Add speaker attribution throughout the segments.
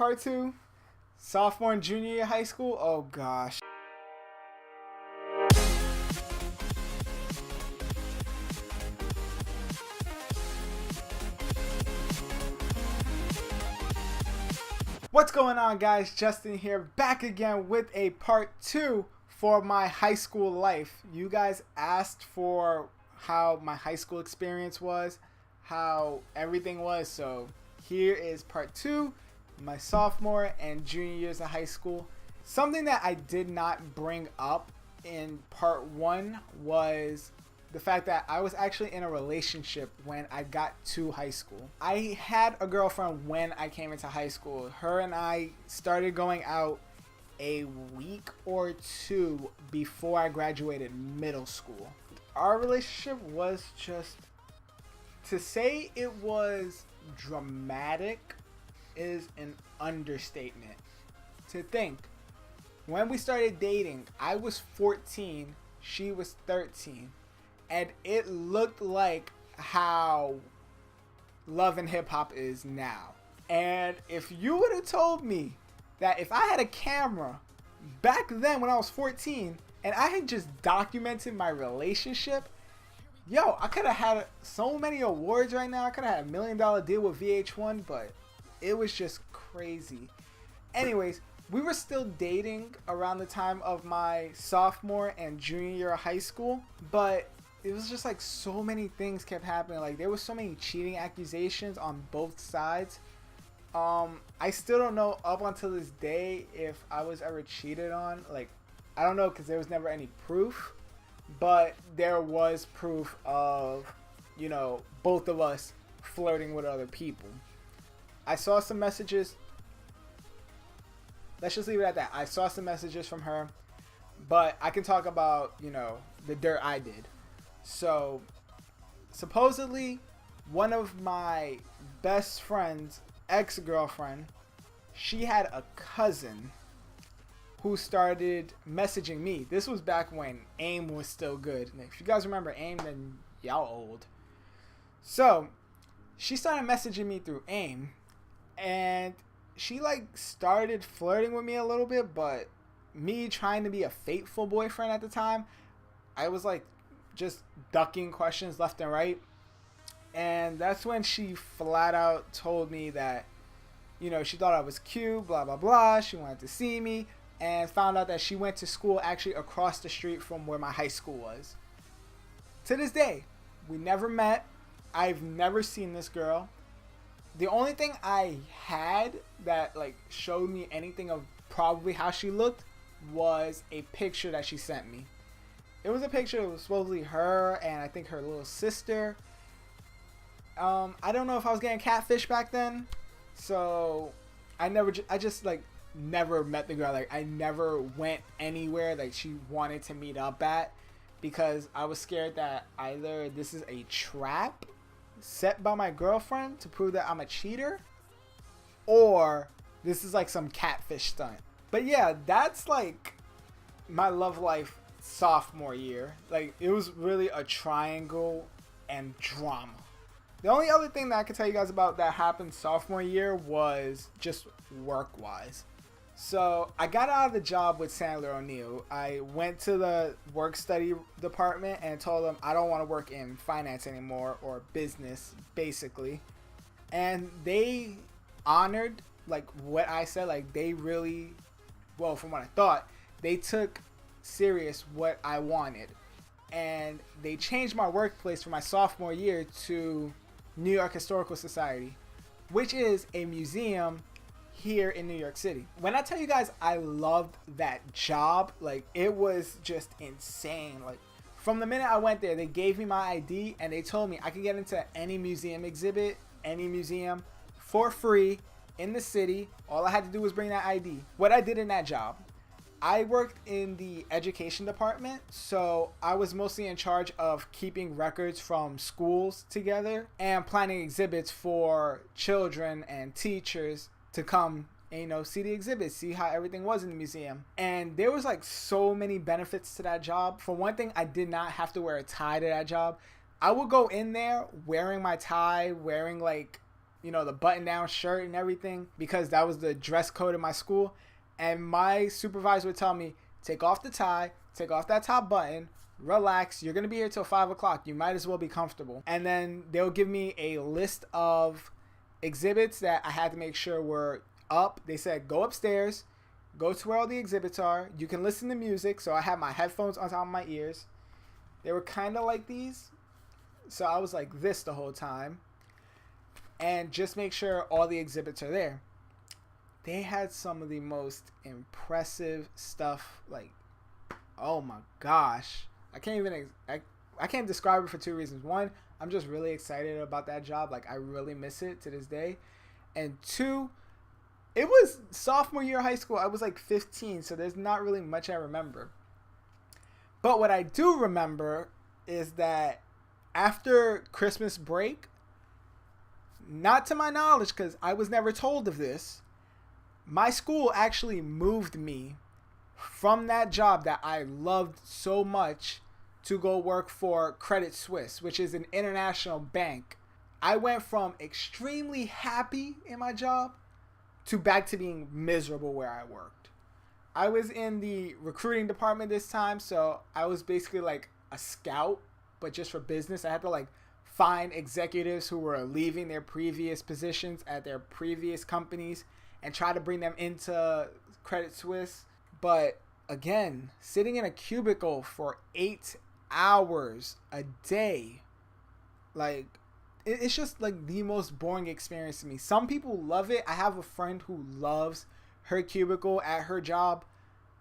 Speaker 1: part two? Sophomore and junior year high school? Oh gosh. What's going on, guys? Justin here, back again with a part two for my high school life. You guys asked for how my high school experience was, how everything was, so here is part two, my sophomore and junior years of high school. Something that I did not bring up in part one was the fact that I was actually in a relationship when I got to high school. I had a girlfriend when I came into high school. Her and I started going out a week or two before I graduated middle school. Our relationship was just, to say it was dramatic is an understatement. To think, when we started dating, I was 14, she was 13. And it looked like how love and hip hop is now. And if you would have told me that if I had a camera back then when I was 14 and I had just documented my relationship, yo, I could have had so many awards right now. I could have had $1 million deal with VH1, but it was just crazy. Anyways, we were still dating around the time of my sophomore and junior year of high school, but it was just like so many things kept happening. Like there was so many cheating accusations on both sides. I still don't know up until this day if I was ever cheated on. Like, I don't know, because there was never any proof, but there was proof of, you know, both of us flirting with other people. I saw some messages. Let's just leave it at that. I saw some messages from her, but I can talk about, you know, the dirt I did. So, supposedly, one of my best friend's ex-girlfriend, she had a cousin who started messaging me. This was back when AIM was still good. If you guys remember AIM, then y'all old. So, she started messaging me through AIM, and she like started flirting with me a little bit, but me trying to be a faithful boyfriend at the time, I was like just ducking questions left and right. And that's when she flat out told me that, you know, she thought I was cute, blah blah blah, she wanted to see me, and found out that she went to school actually across the street from where my high school was. To this day, we never met. I've never seen this girl. The only thing I had that like showed me anything of probably how she looked was a picture that she sent me. It was a picture. It was supposedly her and I think her little sister. I don't know if I was getting catfish back then, so I just like never met the girl. Like I never went anywhere like she wanted to meet up at, because I was scared that either this is a trap set by my girlfriend to prove that I'm a cheater, or this is like some catfish stunt. But yeah, that's like my love life sophomore year. Like it was really a triangle and drama. The only other thing that I can tell you guys about that happened sophomore year was just work wise. So I got out of the job with Sandler O'Neill. I went to the work study department and told them I don't want to work in finance anymore, or business basically. And they honored like what I said. Like they really, well, from what I thought, they took serious what I wanted, and they changed my workplace for my sophomore year to New York Historical Society, which is a museum here in New York City. When I tell you guys I loved that job, like it was just insane. Like from the minute I went there, they gave me my ID and they told me I could get into any museum exhibit, any museum for free in the city. All I had to do was bring that ID. What I did in that job, I worked in the education department, so I was mostly in charge of keeping records from schools together and planning exhibits for children and teachers to come and, you know, see the exhibits, see how everything was in the museum. And there was like so many benefits to that job. For one thing, I did not have to wear a tie to that job. I would go in there wearing my tie, wearing like the button-down shirt and everything, because that was the dress code in my school. And my supervisor would tell me, take off the tie, take off that top button, relax. You're going to be here till 5 o'clock. You might as well be comfortable. And then they'll give me a list of exhibits that I had to make sure were up. They said, go upstairs, go to where all the exhibits are. You can listen to music. So I had my headphones on top of my ears. They were kind of like these. So I was like this the whole time. And just make sure all the exhibits are there. They had some of the most impressive stuff. Like, oh my gosh. I can't describe it for two reasons. One, I'm just really excited about that job. Like, I really miss it to this day. And two, it was sophomore year of high school. I was like 15, so there's not really much I remember. But what I do remember is that after Christmas break, not to my knowledge, because I was never told of this, my school actually moved me from that job that I loved so much to go work for Suisse, which is an international bank. I went from extremely happy in my job to back to being miserable where I worked. I was in the recruiting department this time, so I was basically like a scout, but just for business. I had to like find executives who were leaving their previous positions at their previous companies and try to bring them into Credit Suisse. But again, sitting in a cubicle for 8 hours a day, like, it's just like the most boring experience to me. Some people love it. I have a friend who loves her cubicle at her job,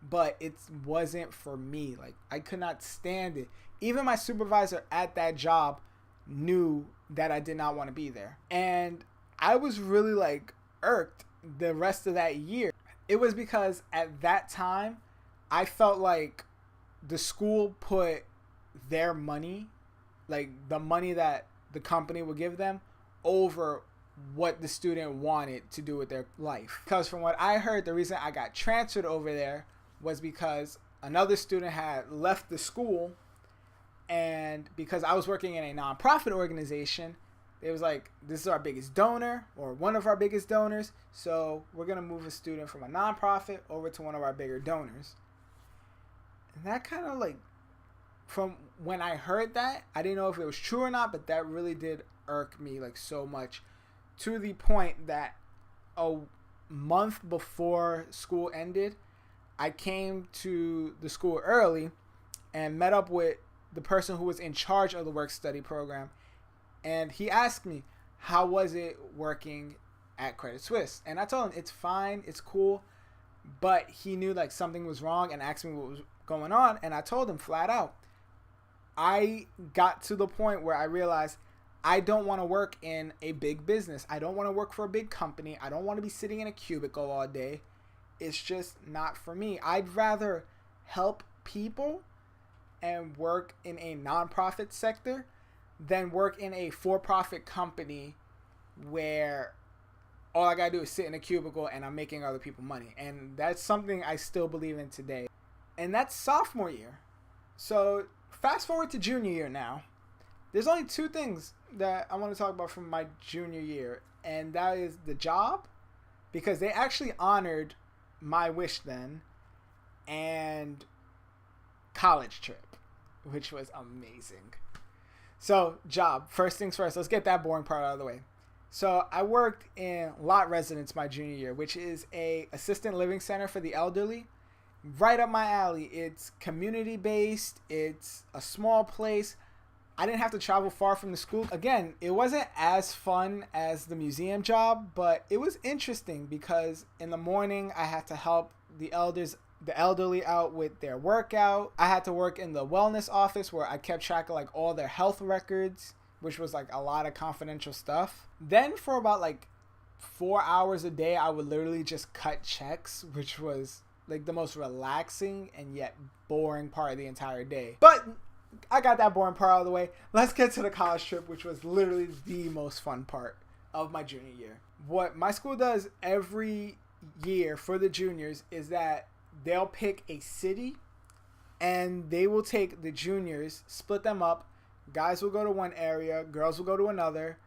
Speaker 1: but it wasn't for me. Like, I could not stand it. Even my supervisor at that job knew that I did not want to be there. And I was really like irked the rest of that year. It was because at that time, I felt like the school put their money, like the money that the company would give them, over what the student wanted to do with their life. Because from what I heard, the reason I got transferred over there was because another student had left the school, and because I was working in a nonprofit organization, it was like, this is our biggest donor, or one of our biggest donors, so we're going to move a student from a nonprofit over to one of our bigger donors. And that kind of like, from when I heard that, I didn't know if it was true or not, but that really did irk me like so much, to the point that a month before school ended, I came to the school early and met up with the person who was in charge of the work study program. And he asked me, how was it working at Credit Suisse? And I told him, it's fine, it's cool. But he knew like something was wrong and asked me what was going on. And I told him flat out, I got to the point where I realized I don't want to work in a big business. I don't want to work for a big company. I don't want to be sitting in a cubicle all day. It's just not for me. I'd rather help people and work in a nonprofit sector than work in a for-profit company where all I gotta do is sit in a cubicle and I'm making other people money. And that's something I still believe in today. And that's sophomore year. So fast forward to junior year now. There's only two things that I want to talk about from my junior year. And that is the job, because they actually honored my wish then, and college trip, which was amazing. So, job. First things first. Let's get that boring part out of the way. So, I worked in Lot Residence my junior year, which is a assisted living center for the elderly. Right up my alley. It's community-based. It's a small place. I didn't have to travel far from the school. Again, it wasn't as fun as the museum job, but it was interesting because in the morning, I had to help the elderly out with their workout. I had to work in the wellness office where I kept track of like all their health records, which was like a lot of confidential stuff. Then for about like 4 hours a day, I would literally just cut checks, which was like the most relaxing and yet boring part of the entire day. But I got that boring part out of the way. Let's get to the college trip, which was literally the most fun part of my junior year. What my school does every year for the juniors is that they'll pick a city and they will take the juniors, split them up. Guys will go to one area, girls will go to another,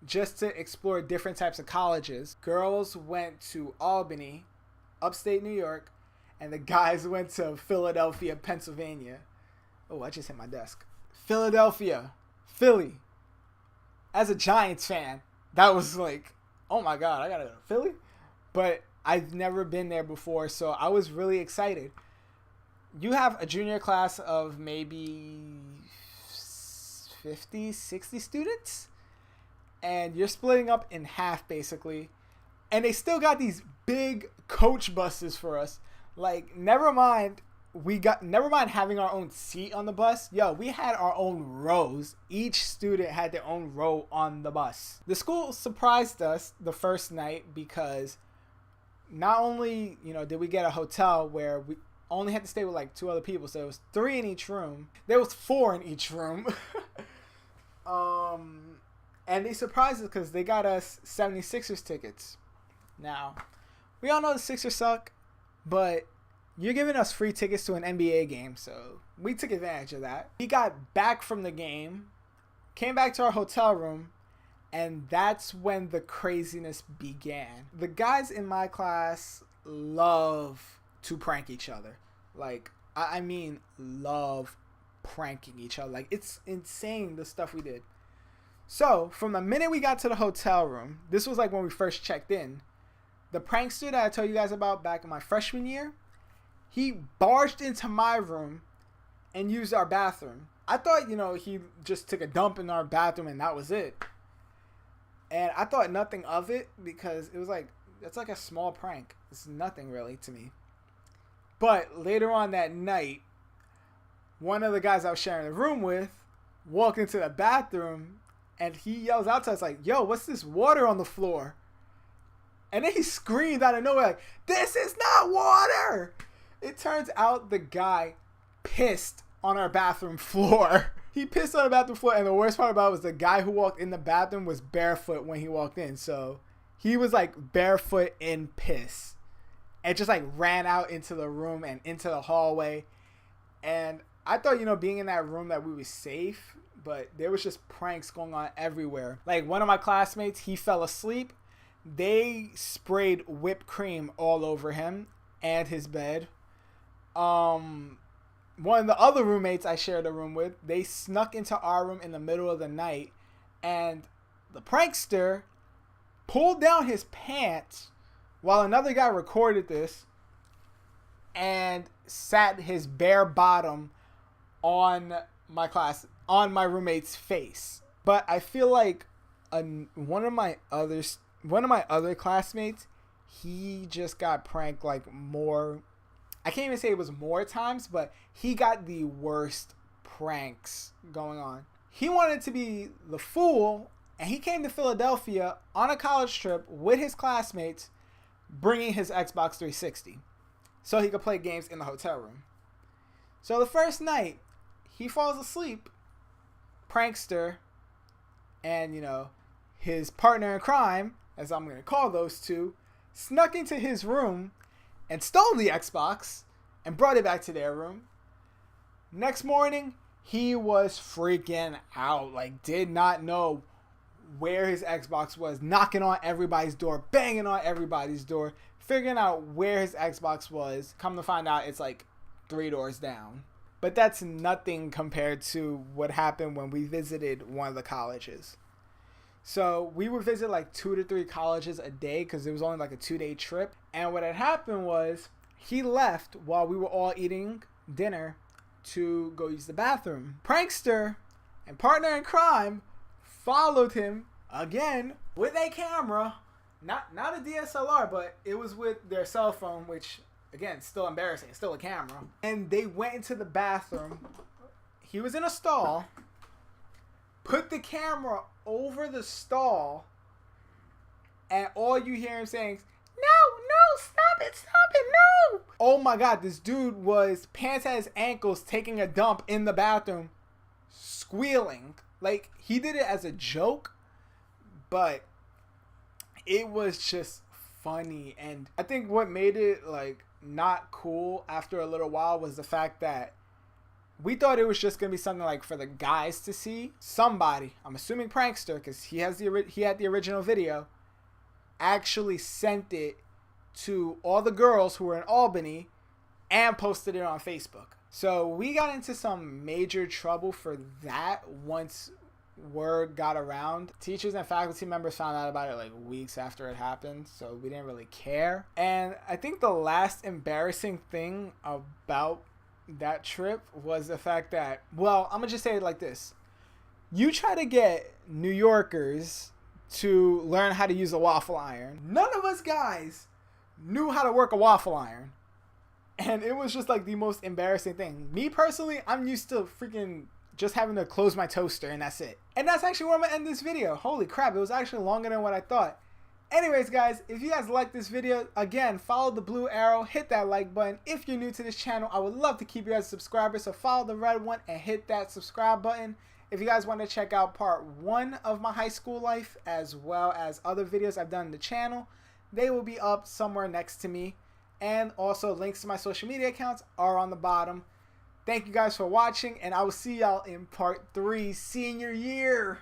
Speaker 1: just to explore different types of colleges. Girls went to Albany, upstate New York, and the guys went to Philadelphia, Pennsylvania. Oh, I just hit my desk. Philadelphia, Philly. As a Giants fan, that was like, oh my God, I gotta go to Philly? But I've never been there before, so I was really excited. You have a junior class of maybe 50, 60 students, and you're splitting up in half basically, and they still got these big coach buses for us. Like, never mind having our own seat on the bus. Yo, we had our own rows. Each student had their own row on the bus. The school surprised us the first night because not only, did we get a hotel where we only had to stay with like 2 other people, so it was 3 in each room. There was 4 in each room. And they surprised us because they got us 76ers tickets. Now, we all know the Sixers suck, but you're giving us free tickets to an NBA game, so we took advantage of that. We got back from the game, came back to our hotel room, and that's when the craziness began. The guys in my class love to prank each other. Like, I mean, love pranking each other. Like, it's insane the stuff we did. So, from the minute we got to the hotel room, this was like when we first checked in, the prankster that I told you guys about back in my freshman year, he barged into my room and used our bathroom. I thought, he just took a dump in our bathroom and that was it. And I thought nothing of it because it was like, that's like a small prank. It's nothing really to me. But later on that night, one of the guys I was sharing the room with walked into the bathroom and he yells out to us like, yo, what's this water on the floor? And then he screamed out of nowhere like, this is not water! It turns out the guy pissed on our bathroom floor. He pissed on the bathroom floor, and the worst part about it was the guy who walked in the bathroom was barefoot when he walked in. So he was like barefoot in piss and just like ran out into the room and into the hallway. And I thought, being in that room that we were safe, but there was just pranks going on everywhere. Like one of my classmates, he fell asleep. They sprayed whipped cream all over him and his bed. One of the other roommates I shared a room with, they snuck into our room in the middle of the night, and the prankster pulled down his pants while another guy recorded this and sat his bare bottom on my roommate's face. But I feel like one of my other classmates, he just got pranked like more. I can't even say it was more times, but he got the worst pranks going on. He wanted to be the fool, and he came to Philadelphia on a college trip with his classmates, bringing his Xbox 360 so he could play games in the hotel room. So the first night, he falls asleep, prankster, and, his partner in crime, as I'm going to call those two, snuck into his room and stole the Xbox and brought it back to their room. Next morning, he was freaking out, like did not know where his Xbox was, knocking on everybody's door, banging on everybody's door, figuring out where his Xbox was. Come to find out, it's like 3 doors down. But that's nothing compared to what happened when we visited one of the colleges. So we would visit like 2 to 3 colleges a day because it was only like a 2-day trip. And what had happened was he left while we were all eating dinner to go use the bathroom. Prankster and partner in crime followed him again with a camera, not a DSLR, but it was with their cell phone, which again, still embarrassing, still a camera. And they went into the bathroom. He was in a stall, put the camera over the stall, and all you hear him saying is, no, stop it, no. Oh my God, this dude was pants at his ankles, taking a dump in the bathroom, squealing. Like, he did it as a joke, but it was just funny. And I think what made it like not cool after a little while was the fact that We thought it was just gonna be something like for the guys to see. Somebody, I'm assuming prankster, because he had the original video, actually sent it to all the girls who were in Albany and posted it on Facebook. So we got into some major trouble for that once word got around. Teachers and faculty members found out about it like weeks after it happened, so we didn't really care. And I think the last embarrassing thing about that trip was the fact that, well, I'm gonna just say it like this. You try to get New Yorkers to learn how to use a waffle iron. None of us guys knew how to work a waffle iron. And it was just like the most embarrassing thing. Me personally, I'm used to freaking just having to close my toaster and that's it. And that's actually where I'm gonna end this video. Holy crap, it was actually longer than what I thought. Anyways, guys, if you guys like this video, again, follow the blue arrow, hit that like button. If you're new to this channel, I would love to keep you as a subscriber, so follow the red one and hit that subscribe button. If you guys want to check out part 1 of my high school life, as well as other videos I've done on the channel, they will be up somewhere next to me. And also links to my social media accounts are on the bottom. Thank you guys for watching, and I will see y'all in part 3, senior year.